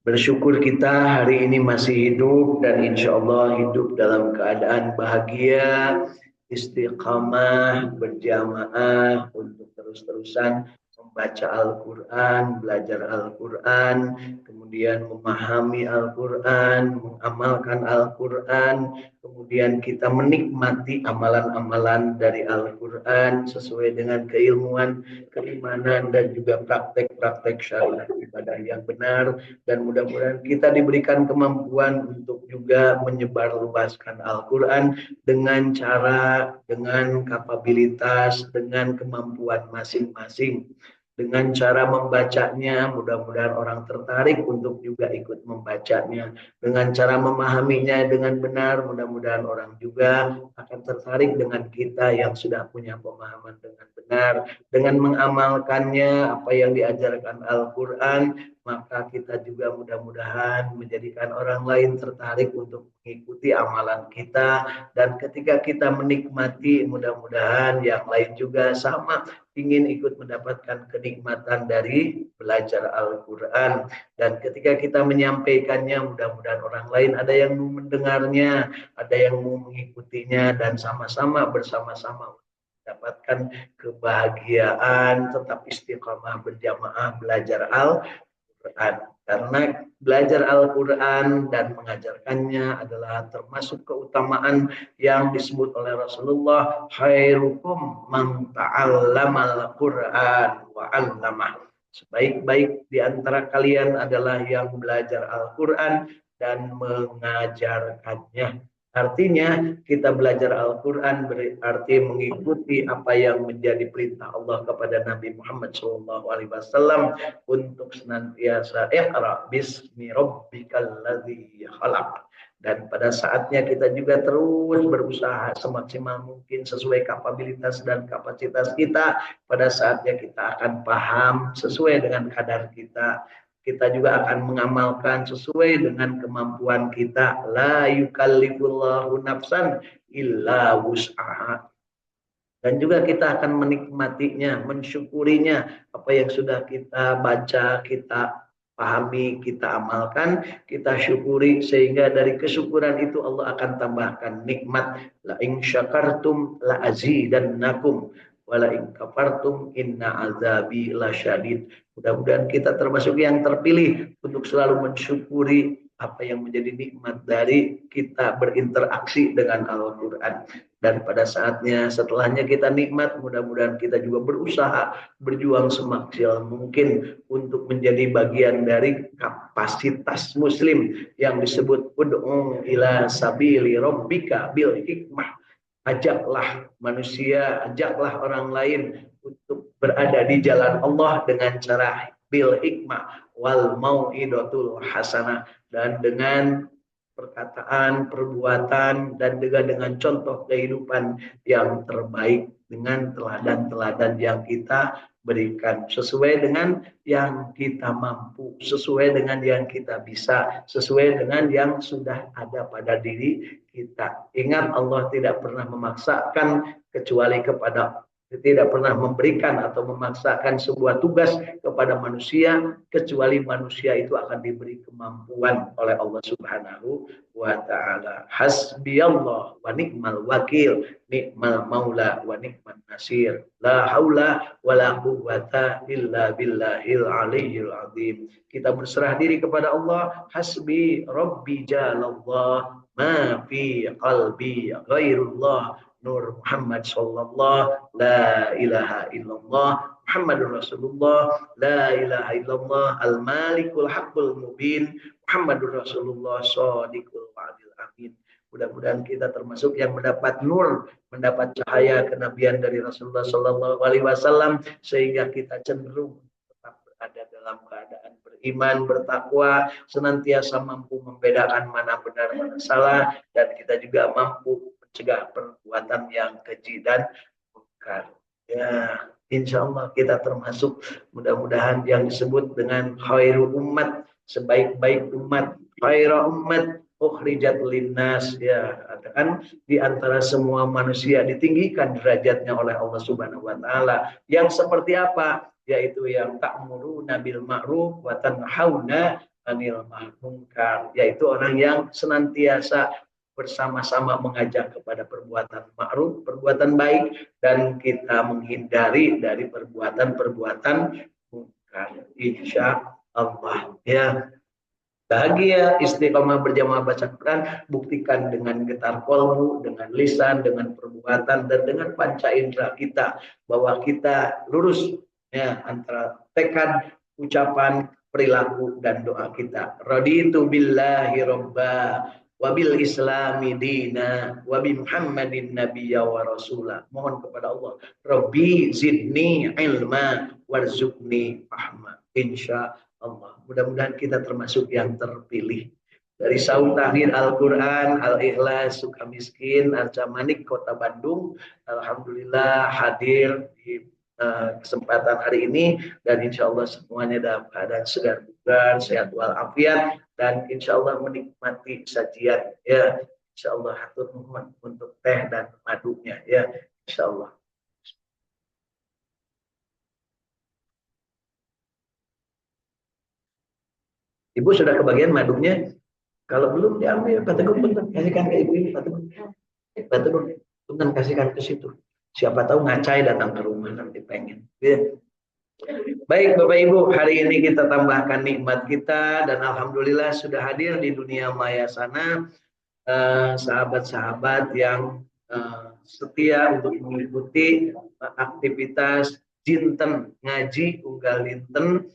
Bersyukur kita hari ini masih hidup dan insya Allah hidup dalam keadaan bahagia, istiqamah, berjamaah untuk terus-terusan membaca Al-Quran, belajar Al-Quran, kemudian memahami Al-Quran, mengamalkan Al-Quran, kemudian kita menikmati amalan-amalan dari Al-Quran sesuai dengan keilmuan, keimanan, dan juga praktek-praktek syariat ibadah yang benar. Dan mudah-mudahan kita diberikan kemampuan untuk juga menyebarluaskan Al-Quran dengan cara, dengan kapabilitas, dengan kemampuan masing-masing. Dengan cara membacanya, mudah-mudahan orang tertarik untuk juga ikut membacanya. Dengan cara memahaminya dengan benar, mudah-mudahan orang juga akan tertarik dengan kita yang sudah punya pemahaman dengan benar. Dengan mengamalkannya, apa yang diajarkan Al-Quran, maka kita juga mudah-mudahan menjadikan orang lain tertarik untuk mengikuti amalan kita, dan ketika kita menikmati, mudah-mudahan yang lain juga sama ingin ikut mendapatkan kenikmatan dari belajar Al-Quran. Dan ketika kita menyampaikannya, mudah-mudahan orang lain ada yang mau mendengarnya, ada yang mau mengikutinya, dan sama-sama bersama-sama mendapatkan kebahagiaan, tetap istiqamah berjamaah belajar Al-Quran. Karena belajar Al-Quran dan mengajarkannya adalah termasuk keutamaan yang disebut oleh Rasulullah, khairukum man ta'allamal Quran wa 'allamah. Sebaik-baik di antara kalian adalah yang belajar Al-Quran dan mengajarkannya. Artinya kita belajar Al-Quran berarti mengikuti apa yang menjadi perintah Allah kepada Nabi Muhammad SAW untuk senantiasa iqra bismi rabbikal ladzi khalaq. Dan pada saatnya kita juga terus berusaha semaksimal mungkin sesuai kapabilitas dan kapasitas kita. Pada saatnya kita akan paham sesuai dengan kadar kita. Kita juga akan mengamalkan sesuai dengan kemampuan kita. La yukallifullahu nafsan illa wus'aha. Dan juga kita akan menikmatinya, mensyukurinya, apa yang sudah kita baca, kita pahami, kita amalkan, kita syukuri, sehingga dari kesyukuran itu Allah akan tambahkan nikmat. La in syakartum la azidannakum wa la in kafartum inna azabi lasyadid. Mudah-mudahan kita termasuk yang terpilih untuk selalu mensyukuri apa yang menjadi nikmat dari kita berinteraksi dengan Al-Quran. Dan pada saatnya setelahnya kita nikmat, mudah-mudahan kita juga berusaha berjuang semaksimal mungkin untuk menjadi bagian dari kapasitas muslim yang disebut ud'u ila sabili rabbika bil hikmah. Ajaklah manusia, ajaklah orang lain untuk berada di jalan Allah dengan cara bil hikmah wal mau'idatul hasanah, dan dengan perkataan, perbuatan, dan juga dengan contoh kehidupan yang terbaik, dengan teladan-teladan yang kita berikan sesuai dengan yang kita mampu, sesuai dengan yang kita bisa, sesuai dengan yang sudah ada pada diri kita. Ingat, Allah tidak pernah memaksakan kecuali kepada, tidak pernah memberikan atau memaksakan sebuah tugas kepada manusia kecuali manusia itu akan diberi kemampuan oleh Allah Subhanahu wa taala. Hasbiyallah wa ni'mal wakil, ni'mal maula wa ni'man nasir. La haula wa la quwwata illa billahil aliyyil azim. Kita berserah diri kepada Allah. Hasbi rabbi jalallah ma fi qalbi ghairullah Nur Muhammad sallallahu la ilaha illallah Muhammadur Rasulullah la ilaha illallah al-malikul haqqul mubin Muhammadur Rasulullah shadiqul wa'dil amin. Mudah-mudahan kita termasuk yang mendapat nur, mendapat cahaya kenabian dari Rasulullah sallallahu alaihi wasallam, sehingga kita cenderung tetap berada dalam keadaan beriman, bertakwa, senantiasa mampu membedakan mana benar mana salah, dan kita juga mampu mencegah perbuatan yang keji dan mungkar. Ya, insya Allah kita termasuk mudah-mudahan yang disebut dengan khairu umat, sebaik-baik umat, khairu umat ukhrijat linnas, ya, katakan di antara semua manusia ditinggikan derajatnya oleh Allah Subhanahu wa taala. Yang seperti apa? yaitu yang ta'muruna bil ma'ruf wa tanhauna 'anil munkar, yaitu orang yang senantiasa bersama-sama mengajak kepada perbuatan ma'ruf, perbuatan baik, dan kita menghindari dari perbuatan-perbuatan munkar. Insya Allah ya. Bahagia istiqomah berjamaah baca Quran, buktikan dengan getar kolbu, dengan lisan, dengan perbuatan, dan dengan panca indera kita bahwa kita lurus ya antara tekad, ucapan, perilaku, dan doa kita. Raditu billahi robba wabil islami dina wabi muhammadin nabiyya wa rasulah. Mohon kepada Allah, Rabbi zidni ilma warzuqni fahma. Insya Allah. Mudah-mudahan kita termasuk yang terpilih. Dari Saum Tahrir Al-Quran, Al-Ikhlas, Sukamiskin, Arca-Manik, Kota Bandung. Alhamdulillah hadir di kesempatan hari ini. Dan insya Allah semuanya dalam keadaan segar bugar, sehat walafiat. Dan insya Allah menikmati sajian. Ya, insya Allah hatur nuhun untuk teh dan madunya. Ya, insya Allah. Ibu sudah kebagian madunya? Kalau belum diambil, Pak Teguh punten kasihkan ke ibu ini, Pak Teguh. Pak Teguh punten kasihkan ke situ. Siapa tahu ngacai datang ke rumah nanti pengen. Ya. Baik Bapak Ibu, hari ini kita tambahkan nikmat kita dan alhamdulillah sudah hadir di dunia maya sana sahabat-sahabat yang setia untuk mengikuti aktivitas Jinten Ngaji Unggal Dinten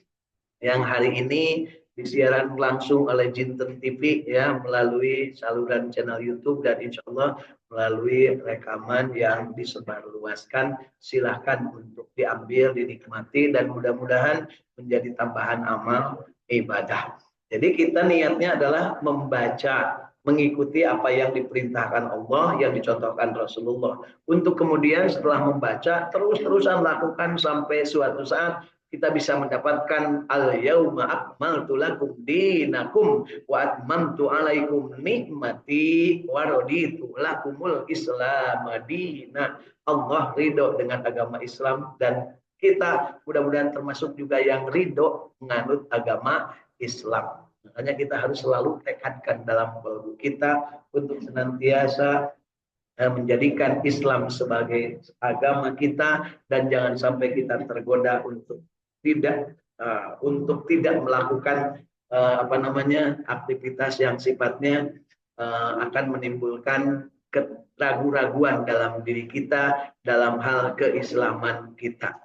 yang hari ini disiaran langsung oleh Jinten TV ya melalui saluran channel YouTube dan insya Allah melalui rekaman yang disebarluaskan. Silahkan untuk diambil, dinikmati dan mudah-mudahan menjadi tambahan amal ibadah. Jadi kita niatnya adalah membaca, mengikuti apa yang diperintahkan Allah, yang dicontohkan Rasulullah. Untuk kemudian setelah membaca terus-terusan lakukan sampai suatu saat kita bisa mendapatkan al-yauma akmaltu lakum dinakum wa atmamtu alaikum nikmati wa raditu lakumul islam madina. Allah ridho dengan agama Islam dan kita mudah-mudahan termasuk juga yang ridho menganut agama Islam. Makanya kita harus selalu tekadkan dalam kalbu kita untuk senantiasa menjadikan Islam sebagai agama kita dan jangan sampai kita tergoda untuk tidak melakukan aktivitas yang sifatnya akan menimbulkan keraguan-raguan dalam diri kita dalam hal keislaman kita.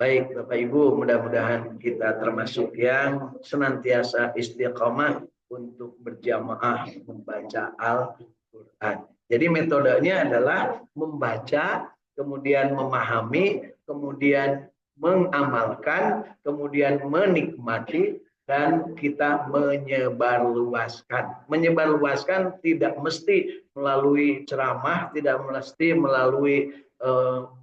Baik Bapak Ibu, mudah-mudahan kita termasuk yang senantiasa istiqomah untuk berjamaah membaca Al-Quran. Jadi metodenya adalah membaca, kemudian memahami, kemudian mengamalkan, kemudian menikmati, dan kita menyebarluaskan. Menyebarluaskan tidak mesti melalui ceramah, tidak mesti melalui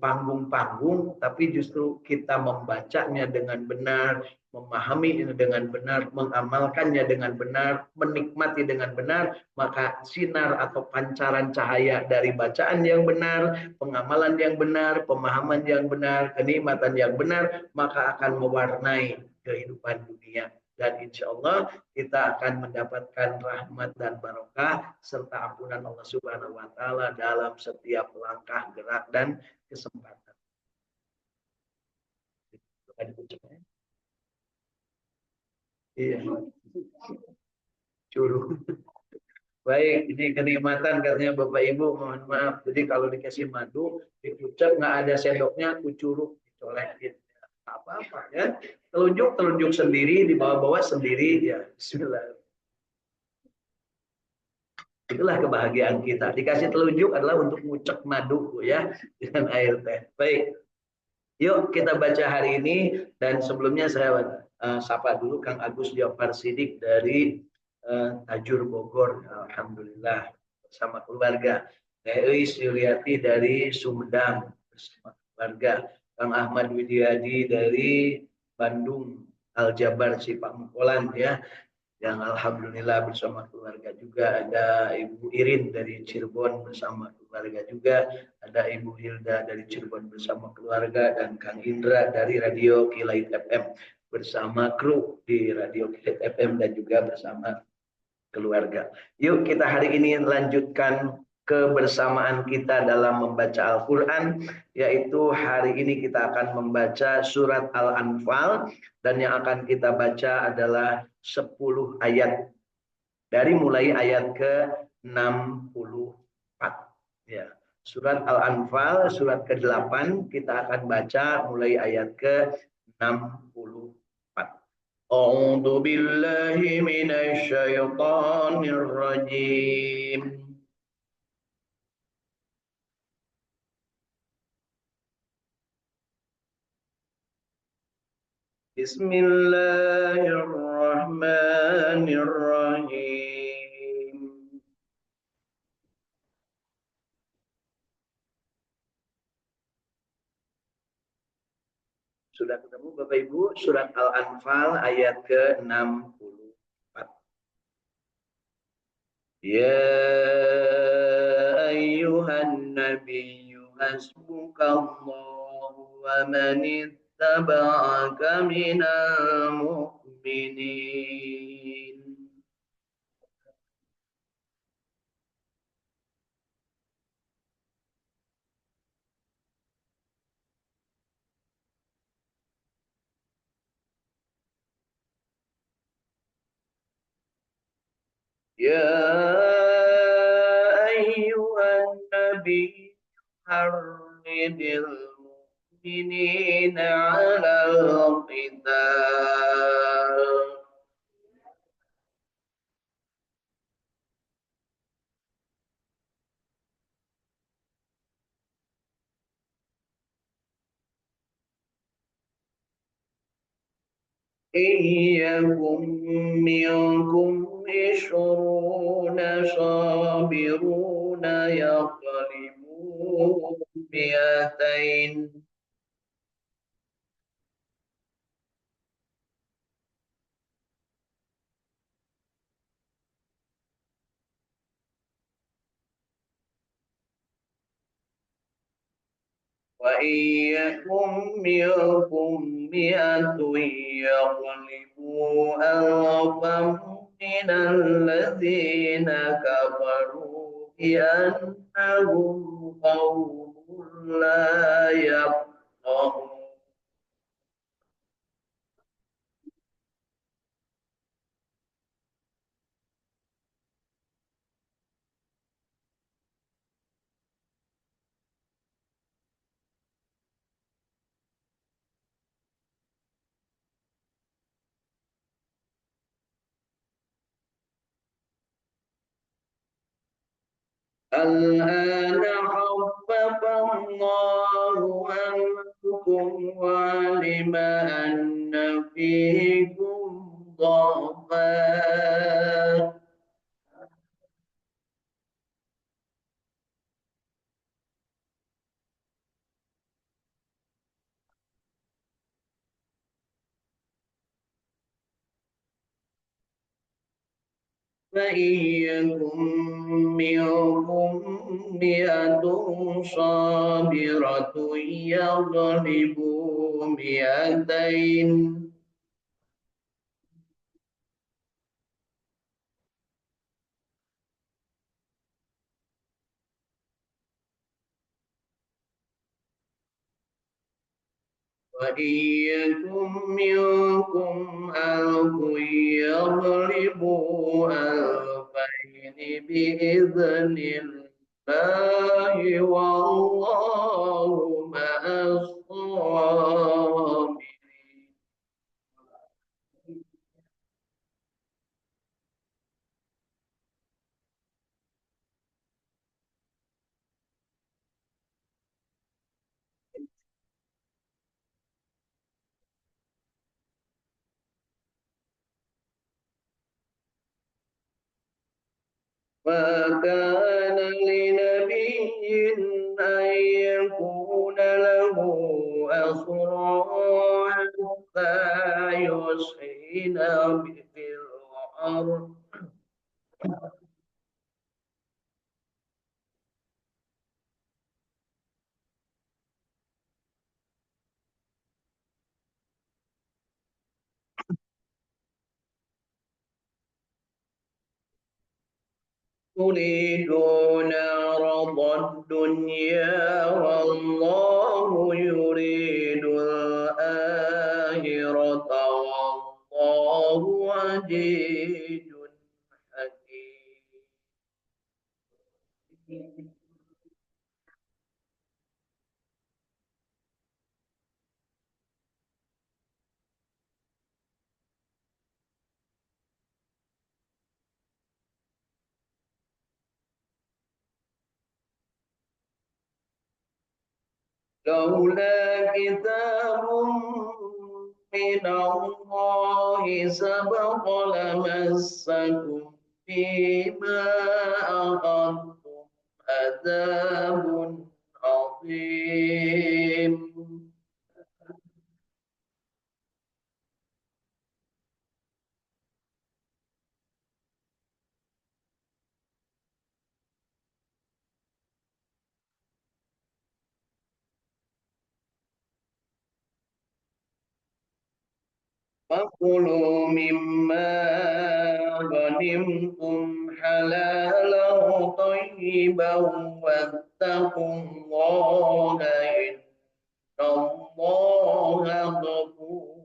panggung-panggung, tapi justru kita membacanya dengan benar, memahami ini dengan benar, mengamalkannya dengan benar, menikmati dengan benar, maka sinar atau pancaran cahaya dari bacaan yang benar, pengamalan yang benar, pemahaman yang benar, kenikmatan yang benar, maka akan mewarnai kehidupan dunia. Dan insya Allah kita akan mendapatkan rahmat dan barokah serta ampunan Allah Subhanahu wa Ta'ala dalam setiap langkah, gerak, dan kesempatan. Iya. Curug. Baik, ini kenikmatan katanya Bapak Ibu, mohon maaf. Jadi kalau dikasih madu, dikucap nggak ada sendoknya, kucuruk, dicolekin. Apa-apa ya. Telunjuk sendiri, dibawa-bawa sendiri ya. Bismillah. Itulah kebahagiaan kita. Dikasih telunjuk adalah untuk ngucek madu ya dengan air teh. Baik. Yuk kita baca hari ini dan sebelumnya saya sapa dulu Kang Agus Jafar Sidik dari Tajur Bogor. Alhamdulillah bersama keluarga. Eis Yuliati dari Sumedang bersama keluarga. Kang Ahmad Widiadi dari Bandung, Aljabar Cipak Mukolan ya. yang alhamdulillah bersama keluarga juga. Ada Ibu Irin dari Cirebon bersama keluarga juga, ada Ibu Hilda dari Cirebon bersama keluarga, dan Kang Indra dari Radio Kilait FM bersama kru di Radio Kilait FM dan juga bersama keluarga. Yuk kita hari ini lanjutkan kebersamaan kita dalam membaca Al-Quran, yaitu hari ini kita akan membaca surat Al-Anfal, dan yang akan kita baca adalah 10 ayat dari mulai ayat ke-64. Ya. Surat Al-Anfal, surat ke-8, kita akan baca mulai ayat ke-64. أعوذ بالله من الشيطان الرجيم بسم الله الرحمن الرحيم Sudah ketemu Bapak Ibu surat Al-Anfal ayat ke-64. Ya ayyuhan nabiyyu hasbukallahu wa man ittaba'aka minal mu'minin. يا أيها النبي حرض المؤمنين على القتال إن يكن منكم 20 صابرون يغلبوا 200. وإن يكن منكم 100 يغلبوا ألفا من الذين كفروا بأنهم قوم لا يفقهون. الآن خفف الله عنكم وعلم أن فيكم ضعفا فإن يكن منكم 100 صابرة يغلبوا 200. وإن يكن منكم 1000 يغلبوا 2000 بإذن الله والله مع الصابرين. ما كان لنبي أن يكون له أسرى حتى يسخن في الأرض تريدون عرض الدنيا والله يريد الآخرة والله عزيز حكيم. لولا كتاب من الله سبق لمسكم فيما أخذتم عذاب عظيم. فكلوا مما غنمتم حلالا طيبا واتقوا الله إن الله غفور.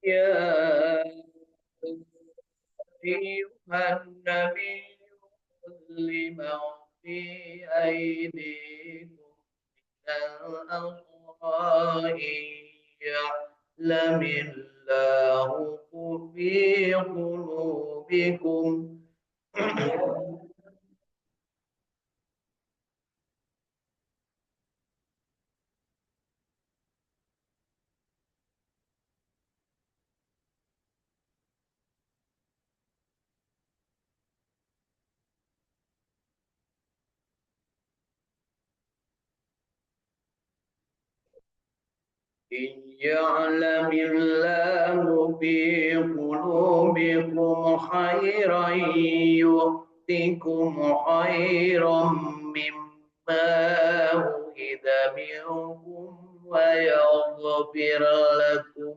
يا أيها النبي قل لمن في أيديكم من الأسرى يعلم الله في قلوبكم إن يعلم الله في قلوبكم خيرا يؤتكم خيرا مما أخذ منكم ويغفر لكم.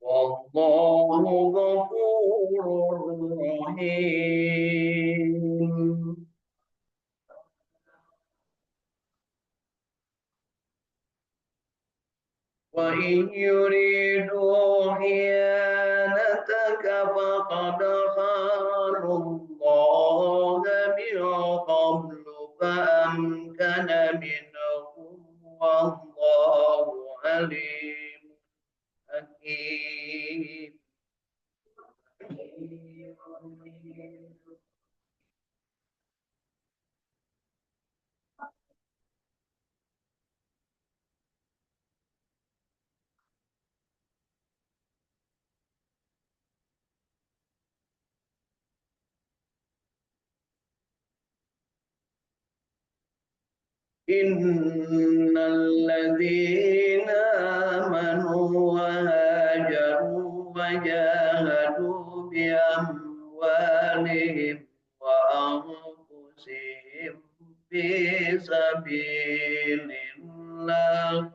والله غفور رحيم. وإن يريدوا خيانتك فقد خانوا الله من قبل فأمكن منهم والله عليم حكيم. إن الذين آمنوا وهاجروا وجاهدوا بأموالهم وأنفسهم في سبيل الله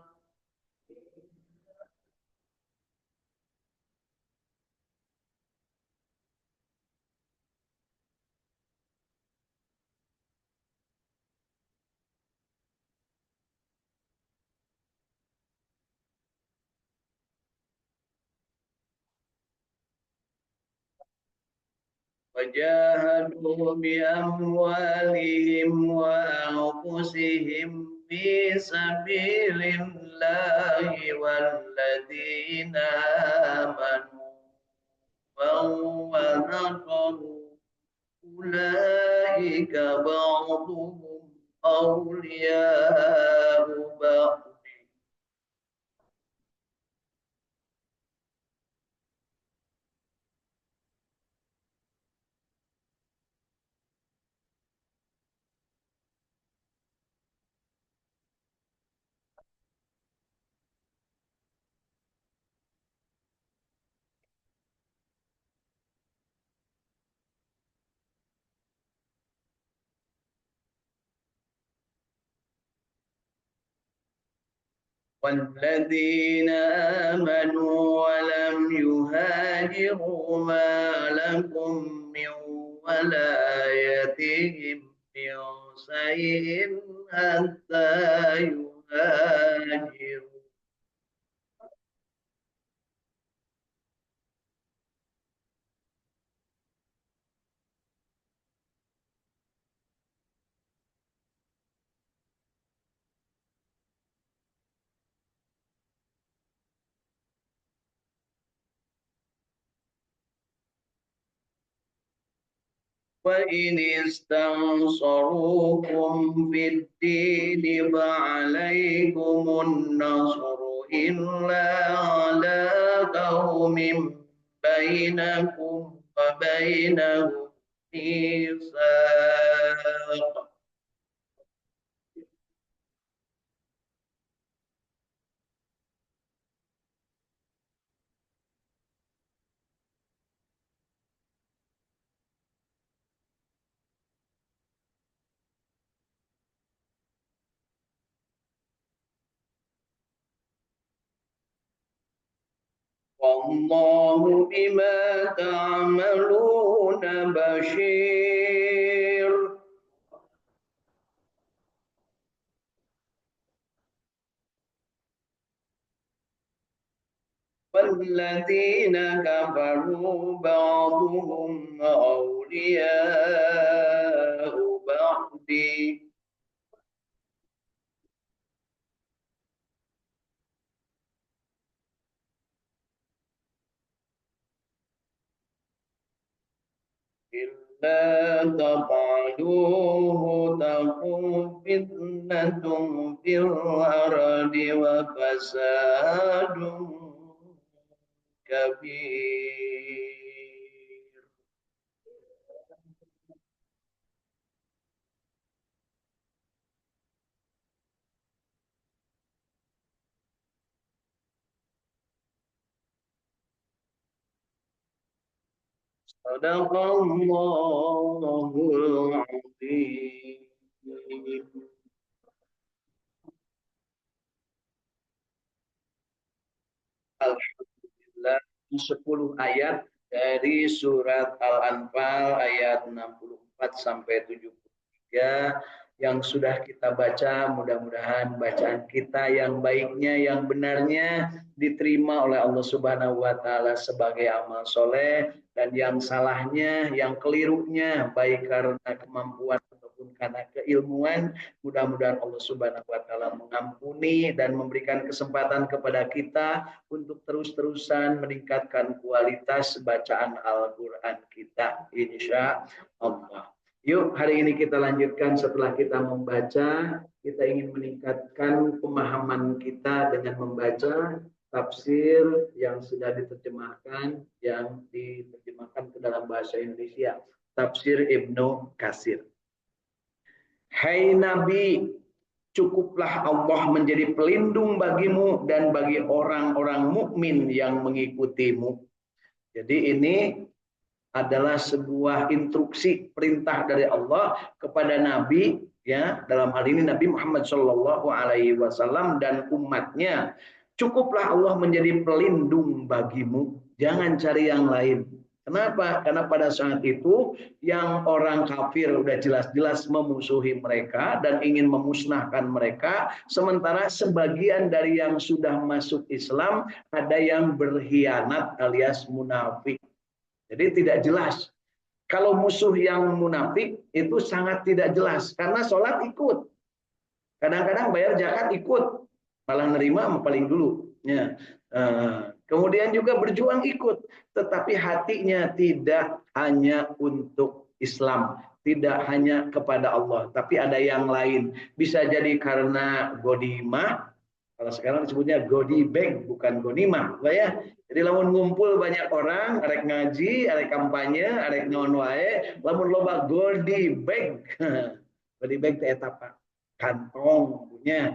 وجاهدوا بأموالهم وأنفسهم في سبيل الله والذين آمنوا ونصروا أولئك بعضهم أولياء بعض والذين آمنوا ولم يهاجروا ما لكم من ولايتهم من شيء حتى يهاجروا وإن استنصروكم في الدين فعليكم النصر إلا على قوم بينكم وبينهم ميثاق والله بما تعملون بشير والذين كفروا بعضهم أولياء بعض إلا تفعلوه تكن فتنة في الأرض وفساد كبير. صدق الله العظيم. Alhamdulillah 10 ayat dari surat Al-Anfal ayat 64 sampai 73 yang sudah kita baca. Mudah-mudahan bacaan kita yang baiknya, yang benarnya diterima oleh Allah Subhanahu wa taala sebagai amal soleh, dan yang salahnya, yang kelirunya baik karena kemampuan ataupun karena keilmuan, mudah-mudahan Allah Subhanahu wa taala mengampuni dan memberikan kesempatan kepada kita untuk terus-terusan meningkatkan kualitas bacaan Al-Quran kita, insya Allah. Yuk, hari ini kita lanjutkan. Setelah kita membaca, kita ingin meningkatkan pemahaman kita dengan membaca tafsir yang sudah diterjemahkan, yang diterjemahkan ke dalam bahasa Indonesia, tafsir Ibnu Katsir. Hai Nabi, cukuplah Allah menjadi pelindung bagimu dan bagi orang-orang mukmin yang mengikutimu. Jadi ini adalah sebuah instruksi, perintah dari Allah kepada Nabi, ya, dalam hal ini Nabi Muhammad Shallallahu Alaihi Wasallam dan umatnya. Cukuplah Allah menjadi pelindung bagimu, jangan cari yang lain. Kenapa? Karena pada saat itu yang orang kafir udah jelas-jelas memusuhi mereka dan ingin memusnahkan mereka, sementara sebagian dari yang sudah masuk Islam ada yang berkhianat alias munafik. Jadi tidak jelas Kalau musuh yang munafik itu sangat tidak jelas karena sholat ikut, kadang-kadang bayar zakat ikut, malah nerima paling dulu. Ya. Kemudian juga berjuang ikut, tetapi hatinya tidak hanya untuk Islam, tidak hanya kepada Allah, tapi ada yang lain. Bisa jadi karena godimah, kalau sekarang disebutnya godi bag, bukan gonimah, ya. Jadi lamun ngumpul banyak orang, arek ngaji, arek kampanye, arek naon wae, lamun loba godi bag. Godi bag teh eta Pak. Kantong punya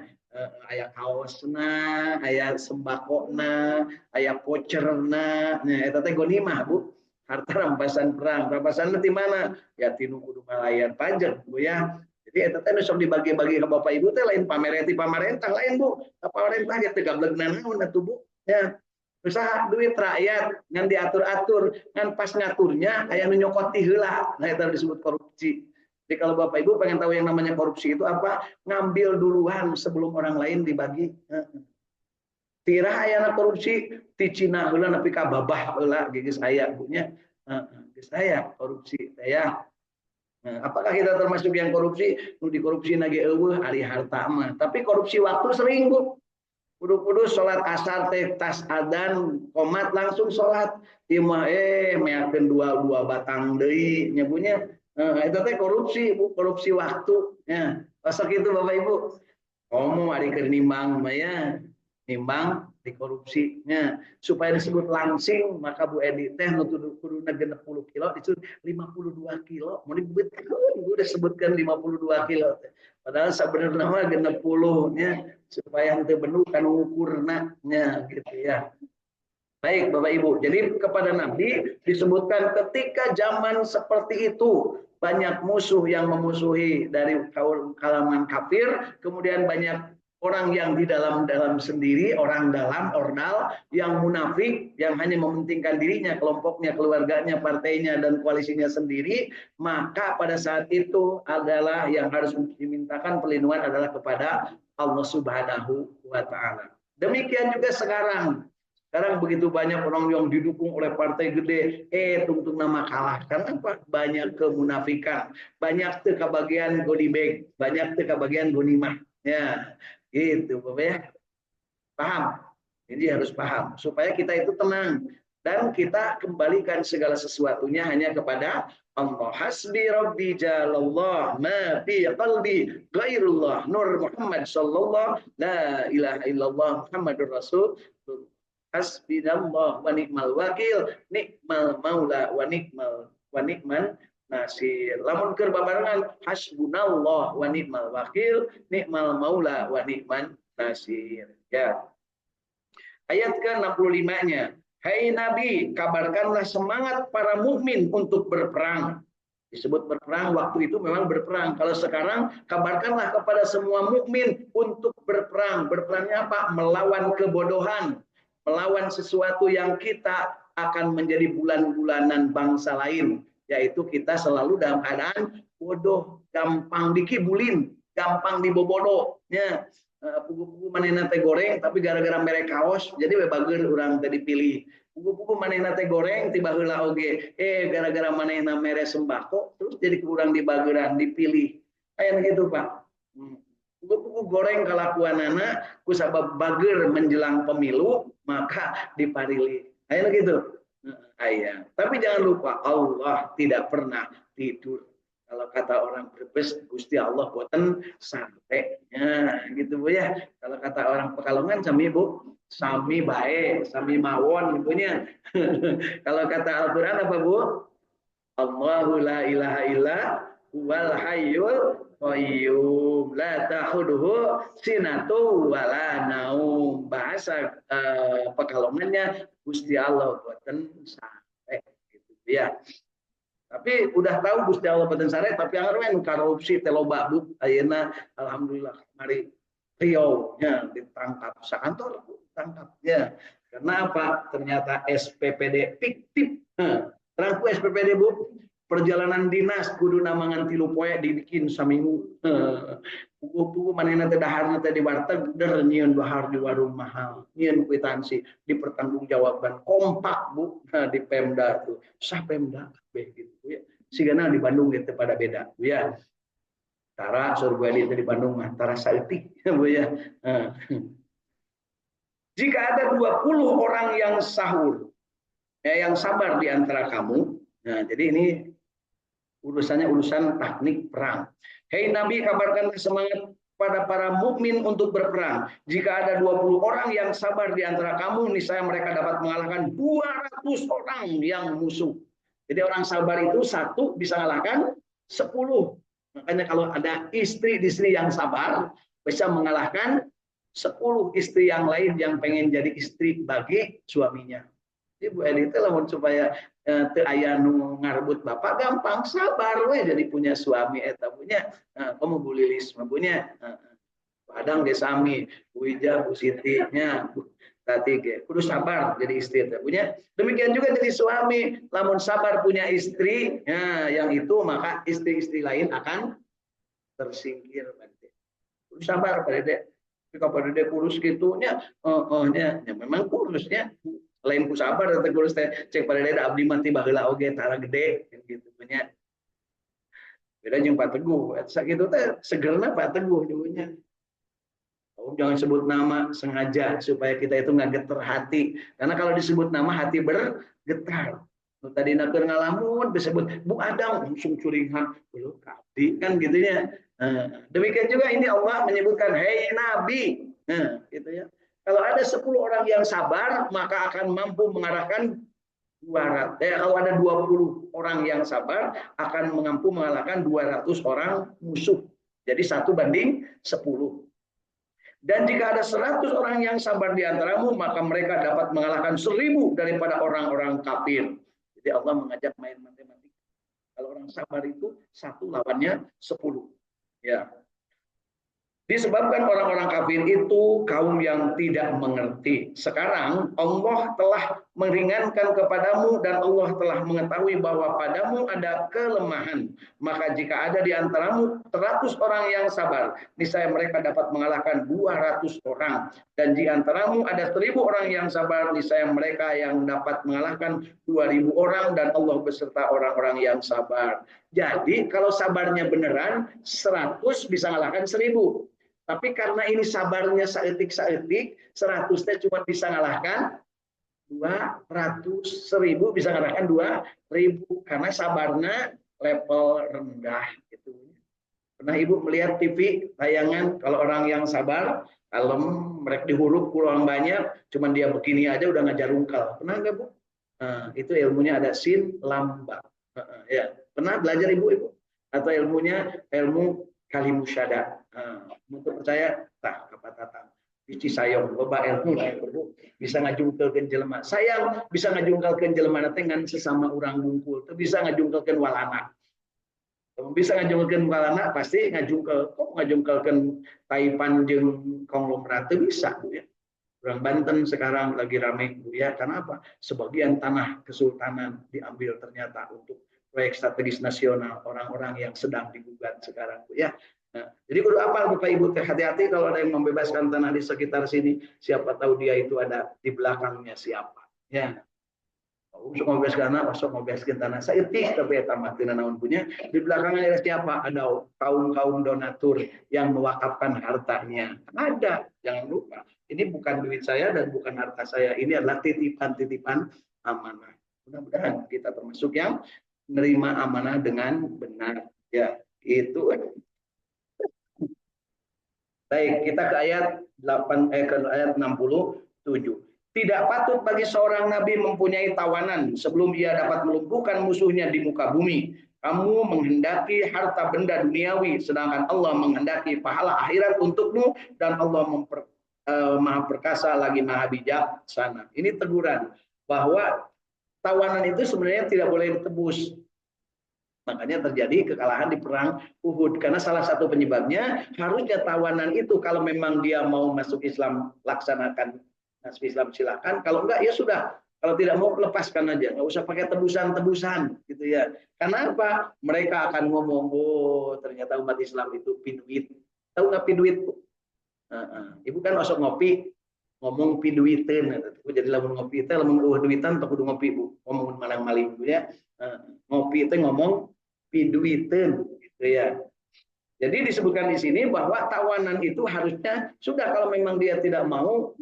aya kaosna, aya sembakona, aya voucherna. Nah, eta teh gonimah, Bu. Harta rampasan perang. Rampasan di mana? Ya tinu kudu malayan pajak, Bu ya. Jadi eta teh sok dibagi-bagi ke Bapak Ibu teh lain pamer ti pamarentah lain, Bu. Pamarentah ge teu gablegna naon atuh, Bu. Ya. Usaha duit rakyat ngan diatur-atur, ngan pas ngaturnya aya nu nyokoti heula. Nah, eta disebut korupsi. Jadi kalau Bapak Ibu pengen tahu yang namanya korupsi itu apa, ngambil duluan sebelum orang lain dibagi. Tira aya korupsi di Cina heula nepi ka babah heula geus aya punya. Geus aya korupsi ya. Apakah kita termasuk yang korupsi? Nu dikorupsi nage eueuh ari harta mah. Tapi korupsi waktu sering, Bu. Kudu-kudu sholat asar teh tas adzan qomat langsung sholat. Ieu mah meakeun dua batang deui nyebunya. Itu teh korupsi, Bu, korupsi waktu. Ya, pasal itu Bapak Ibu. Komo ari keur nimbang mah ya. Nimbang dikorupsinya supaya disebut langsing, maka Bu Edi teh nu kudu 60 kilo disebut 52 kilo. Mun dibetkeun udah sebutkan 52 kilo. Padahal sebenarnya mah 60 nya supaya henteu benu kan ukurna nya gitu ya. Baik Bapak Ibu, jadi kepada Nabi disebutkan ketika zaman seperti itu banyak musuh yang memusuhi dari kalangan kafir, kemudian banyak orang yang di dalam sendiri, orang dalam, ordal, yang munafik, yang hanya mementingkan dirinya, kelompoknya, keluarganya, partainya, dan koalisinya sendiri, maka pada saat itu adalah yang harus dimintakan perlindungan adalah kepada Allah Subhanahu wa Ta'ala. Demikian juga sekarang. Sekarang begitu banyak orang yang didukung oleh partai gede, tungtung nama kalah. Karena apa? Banyak kemunafikan, banyak kebagian godi bag, banyak kebagian gonimah. Ya, gitu, Bapak ya. Paham? Jadi harus paham supaya kita itu tenang dan kita kembalikan segala sesuatunya hanya kepada Allah. Hasbi Rabbi jalallah ma fi qalbi ghairullah Nur Muhammad sallallahu la ilaha illallah Muhammadur Rasul. Hasbinallah wa ni'mal wakil, nikmal maula wa ni'man nasir. Lamun keur babarengan hasbunallah wa ni'mal wakil, nikmal maula wa ni'man nasir. Ya. Ayat ke-65-nya. Hai Nabi, kabarkanlah semangat para mukmin untuk berperang. Disebut berperang, waktu itu memang berperang. Kalau sekarang, kabarkanlah kepada semua mukmin untuk berperang. Berperangnya apa? Melawan kebodohan. Melawan sesuatu yang kita akan menjadi bulan-bulanan bangsa lain. Yaitu kita selalu dalam keadaan bodoh, gampang dikibulin, gampang dibobodo. Ya. Pugu-pugu manehna teh goreng, tapi gara-gara merek kaos, jadi bager orang tadi pilih. Pugu-pugu manehna teh goreng, tiba heula oge. Gara-gara manehna mere sembako, terus jadi kurang dibageran, dipilih. Aya gitu, Pak. Pugu-pugu goreng kalakuanana, kusabab bager menjelang pemilu, maka diparili. Aya gitu. Aya. Tapi jangan lupa, Allah tidak pernah tidur. Kalau kata orang Brebes, Gusti Allah boten santai. Ya, gitu Bu ya. Kalau kata orang Pekalongan, sami Bu, sami bae, sami mawon ibunya. Kalau kata Al-Qur'an apa Bu? Allahu la ilaha illa wal hayyul qayyum la ta'khudhuhu sinatu wala naum. Bahasa Pekalongannya Gusti Allah boten santai gitu ya. Tapi udah tahu Gusti Allah boten sare, tapi angarwen korupsi teh loba Bu. Ayeuna alhamdulillah mari Riau nya ditangkap sakantor ditangkap ya. Karena apa? Ternyata SPPD fiktif. Terang ku SPPD Bu. Perjalanan dinas kudu namangan 3 poe dibikin saminggu. Pugu-pugu manehna teh daharna teh di warteg der nyieun bahar di warung mahal. Nyieun kwitansi dipertanggungjawaban kompak Bu di Pemda tuh. Sah Pemda gitu ya. sigana di Bandung gitu pada beda Bu ya. Tara surga itu di Bandung mah tara saeutik Bu ya. Jika ada 20 orang yang sahur, yang sabar di antara kamu. Nah, jadi ini urusannya urusan teknik perang. Hei Nabi, kabarkanlah semangat pada para mukmin untuk berperang. Jika ada 20 orang yang sabar di antara kamu, niscaya mereka dapat mengalahkan 200 orang yang musuh. Jadi orang sabar itu satu bisa mengalahkan 10. Makanya kalau ada istri yang sabar, bisa mengalahkan 10 istri yang lain yang pengen jadi istri bagi suaminya. Jadi Bu Edi itu lamun supaya teu aya nu ngarbut bapak gampang sabar we jadi punya suami eta punya kamu Bu Lilis mah punya padang ge sami Bu Ija Bu Siti nya tadi ge kudu sabar jadi istri eta punya demikian juga jadi suami lamun sabar punya istri yang itu maka istri-istri lain akan tersingkir kudu sabar Pak Dede tapi kalau Pak Dede kurus gitunya ya memang kurusnya lain ku sabar teh kurus teh cek pada daerah abdi mah ti baheula oge tara gede gitu nya beda jeung Pak Teguh sakitu teh segerna Pak Teguh dulunya jangan sebut nama sengaja supaya kita itu nggak geter hati karena kalau disebut nama hati bergetar tadi naker ngalamun disebut Bu Adang langsung curihan belum kabdi kan gitunya demikian juga ini Allah menyebutkan hei Nabi gitu ya. Kalau ada 10 orang yang sabar, maka akan mampu mengarahkan 200. Kalau ada 20 orang yang sabar, akan mampu mengalahkan 200 orang musuh. Jadi 1:10. Dan jika ada 100 orang yang sabar di antaramu, maka mereka dapat mengalahkan 1000 daripada orang-orang kafir. Jadi Allah mengajak main matematika. Kalau orang sabar itu 1 lawannya 10. Ya. Disebabkan orang-orang kafir itu kaum yang tidak mengerti. Sekarang Allah telah meringankan kepadamu dan Allah telah mengetahui bahwa padamu ada kelemahan. Maka jika ada di antaramu 100 orang yang sabar, niscaya mereka dapat mengalahkan 200 orang. Dan di antaramu ada 1000 orang yang sabar, niscaya mereka yang dapat mengalahkan 2000 orang dan Allah beserta orang-orang yang sabar. Jadi kalau sabarnya beneran 100 bisa mengalahkan 1000. Tapi karena ini sabarnya saeutik-saeutik, 100 teh cuma bisa ngalahkan 200, 1000 bisa ngalahkan 2000 karena sabarnya level rendah gitu. Pernah Ibu melihat TV tayangan kalau orang yang sabar, kalem, mereka dihurup kurang banyak, cuman dia begini aja udah ngajar rungkal. Pernah enggak Bu? Nah, itu ilmunya ada sin lambak. Ya, pernah belajar Ibu? Atau ilmunya ilmu kalimusyada. Untuk percaya tah kapatatan biji sayong loba ilmu bisa ngajungkelkeun jelema sayang bisa ngajungkelkeun jelema teh ngan sesama urang bungkul teu bisa ngajungkelkeun walana bisa ngajungkelkeun walana pasti ngajungkelkeun taipan jeung konglomerat teu bisa Bu ya. Orang Banten sekarang lagi ramai Bu ya, karena apa? Sebagian tanah kesultanan diambil ternyata untuk proyek strategis nasional orang-orang yang sedang digugat sekarang Bu ya. Nah, jadi kudu apa Bapak Ibu hati-hati kalau ada yang membebaskan tanah di sekitar sini, siapa tahu dia itu ada di belakangnya siapa. Ya. Usuk membebaskan tanah, usuk membebaskan tanah. Saeutik tapi eta mah teu naon punya. Di belakangnya ada siapa? Ada kaum-kaum donatur yang mewakafkan hartanya. Ada, jangan lupa. Ini bukan duit saya dan bukan harta saya. Ini adalah titipan-titipan amanah. Mudah-mudahan kita termasuk yang menerima amanah dengan benar. Ya, itu. Baik, kita ke ayat 67. Tidak patut bagi seorang nabi mempunyai tawanan sebelum ia dapat melumpuhkan musuhnya di muka bumi. Kamu menghendaki harta benda duniawi, sedangkan Allah menghendaki pahala akhirat untukmu dan Allah Maha perkasa lagi Maha bijaksana. Ini teguran bahwa tawanan itu sebenarnya tidak boleh ditebus. Makanya terjadi kekalahan di perang Uhud karena salah satu penyebabnya harusnya tawanan itu kalau memang dia mau masuk Islam laksanakan masuk Islam silakan, kalau enggak ya sudah, kalau tidak mau lepaskan aja, nggak usah pakai tebusan-tebusan gitu ya. Karena apa? Mereka akan ngomong, oh ternyata umat Islam itu piduit. Tahu nggak piduit? Ibu kan osok ngopi ngomong piduiten, jadi lamun ngopi itu lamun duitan tak kudu ngopi Bu, ngomong malang maling Bu ya. Ngopi itu ngomong piduiten gitu ya. Jadi disebutkan di sini bahwa tawanan itu harusnya sudah, kalau memang dia tidak mau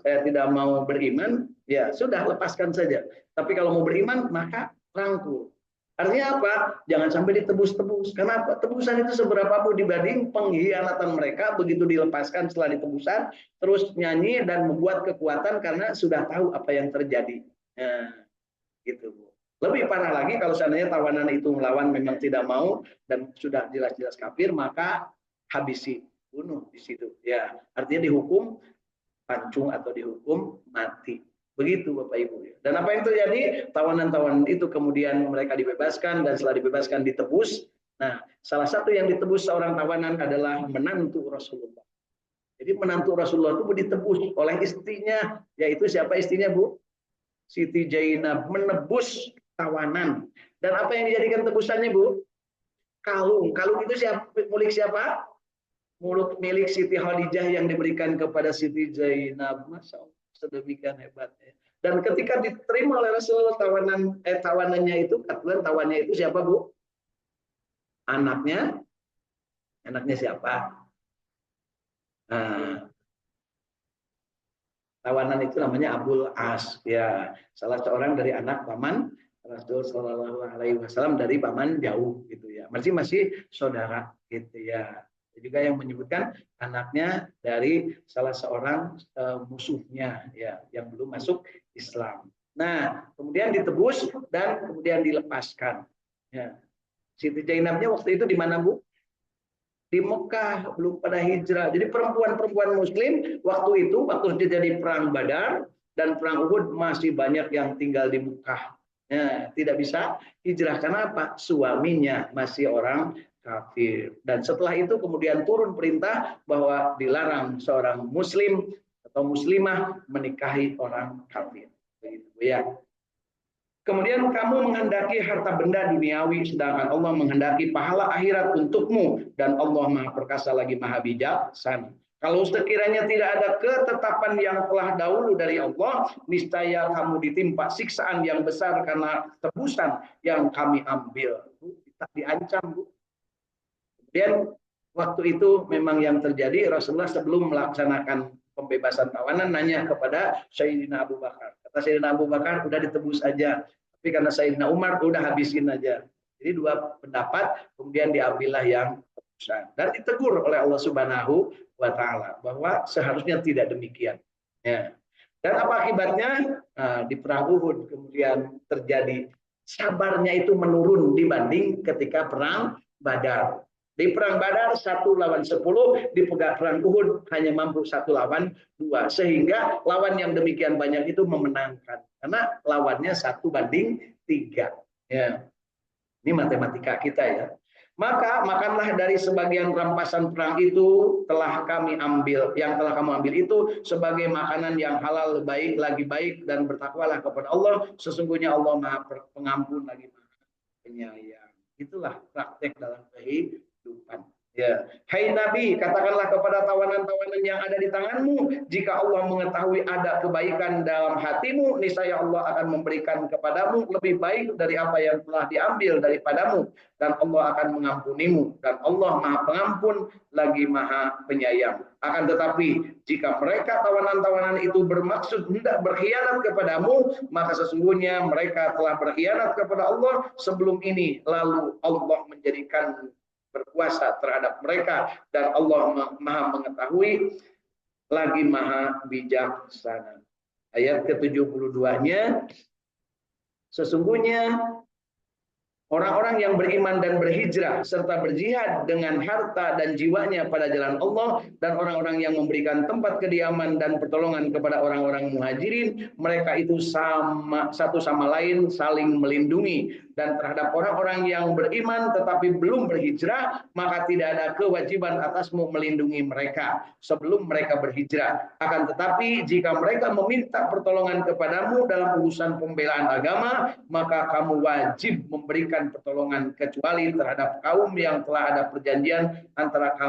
tidak mau beriman, ya sudah lepaskan saja. Tapi kalau mau beriman maka rangkul. Artinya apa? Jangan sampai ditebus-tebus. Kenapa? Tebusan itu seberapa pun dibanding pengkhianatan mereka begitu dilepaskan setelah ditebusan, terus nyanyi dan membuat kekuatan karena sudah tahu apa yang terjadi. Nah, gitu Bu. Lebih parah lagi kalau seandainya tawanan itu melawan memang tidak mau dan sudah jelas-jelas kafir, maka habisi, bunuh di situ. Ya, artinya dihukum pancung atau dihukum mati. Begitu Bapak Ibu. Dan apa yang terjadi? Tawanan-tawanan itu kemudian mereka dibebaskan dan setelah dibebaskan ditebus. Nah, salah satu yang ditebus seorang tawanan adalah menantu Rasulullah. Jadi menantu Rasulullah itu ditebus oleh istrinya, yaitu siapa istrinya Bu? Siti Zainab, menebus tawanan. Dan apa yang dijadikan tebusannya Bu? Kalung. Kalung itu siapa? Milik siapa? Milik Siti Khadijah yang diberikan kepada Siti Zainab. Masya Allah, sedemikian hebatnya. Dan ketika diterima oleh Rasulullah tawanannya itu, tawannya itu siapa Bu? Anaknya siapa? Nah, tawanan itu namanya Abul As, ya, salah seorang dari anak paman Rasul Shallallahu Alaihi Wasallam dari paman jauh gitu ya, masih saudara gitu ya. Juga yang menyebutkan anaknya dari salah seorang musuhnya ya yang belum masuk Islam. Nah, kemudian ditebus dan kemudian dilepaskan. Ya. Siti Zainabnya waktu itu di mana Bu? Di Mekah, belum pada hijrah. Jadi perempuan-perempuan muslim waktu itu, waktu terjadi perang Badar dan perang Uhud, masih banyak yang tinggal di Mekah. Nah, tidak bisa hijrah karena apa? Suaminya masih orang kafir. Dan setelah itu kemudian turun perintah bahwa dilarang seorang muslim atau muslimah menikahi orang kafir. Begitu ya. Kemudian kamu menghendaki harta benda duniawi, sedangkan Allah menghendaki pahala akhirat untukmu, dan Allah Maha Perkasa lagi Maha Bijaksana. Kalau sekiranya tidak ada ketetapan yang telah dahulu dari Allah, niscaya kamu ditimpa siksaan yang besar karena tebusan yang kami ambil. Diancam Bu. Kemudian waktu itu memang yang terjadi, Rasulullah sebelum melaksanakan pembebasan tawanan nanya kepada Sayyidina Abu Bakar. Kata Sayyidina Abu Bakar, udah ditebus aja. Tapi karena Sayyidina Umar udah habisin aja. Jadi dua pendapat, kemudian diambillah yang tebusan. Dan ditegur oleh Allah Subhanahu wa Ta'ala bahwa seharusnya tidak demikian. Ya. Dan apa akibatnya? Nah, di perang Uhud kemudian terjadi sabarnya itu menurun dibanding ketika perang Badar. Di perang Badar 1 lawan 10, di perang Uhud hanya mampu 1 lawan 2. Sehingga lawan yang demikian banyak itu memenangkan. Karena lawannya 1 banding 3. Ya. Ini matematika kita ya. Maka makanlah dari sebagian rampasan perang itu telah kami ambil. Yang telah kamu ambil itu sebagai makanan yang halal, baik lagi baik, dan bertakwalah kepada Allah. Sesungguhnya Allah Maha Pengampun lagi Maha Penyayang. Itulah praktek dalam kehidupan. Ya, hai Nabi, katakanlah kepada tawanan-tawanan yang ada di tanganmu, jika Allah mengetahui ada kebaikan dalam hatimu, niscaya Allah akan memberikan kepadamu lebih baik dari apa yang telah diambil daripadamu, dan Allah akan mengampunimu, dan Allah Maha Pengampun lagi Maha Penyayang. Akan tetapi jika mereka tawanan-tawanan itu bermaksud hendak berkhianat kepadamu, maka sesungguhnya mereka telah berkhianat kepada Allah sebelum ini, lalu Allah menjadikan berkuasa terhadap mereka, dan Allah Maha mengetahui lagi Maha Bijaksana. Ayat ke-72-nya, sesungguhnya orang-orang yang beriman dan berhijrah serta berjihad dengan harta dan jiwanya pada jalan Allah, dan orang-orang yang memberikan tempat kediaman dan pertolongan kepada orang-orang muhajirin, mereka itu satu sama lain saling melindungi. Dan terhadap orang-orang yang beriman tetapi belum berhijrah, maka tidak ada kewajiban atasmu melindungi mereka sebelum mereka berhijrah. Akan tetapi jika mereka meminta pertolongan kepadamu dalam urusan pembelaan agama, maka kamu wajib memberikan pertolongan, kecuali terhadap kaum yang telah ada perjanjian antara kamu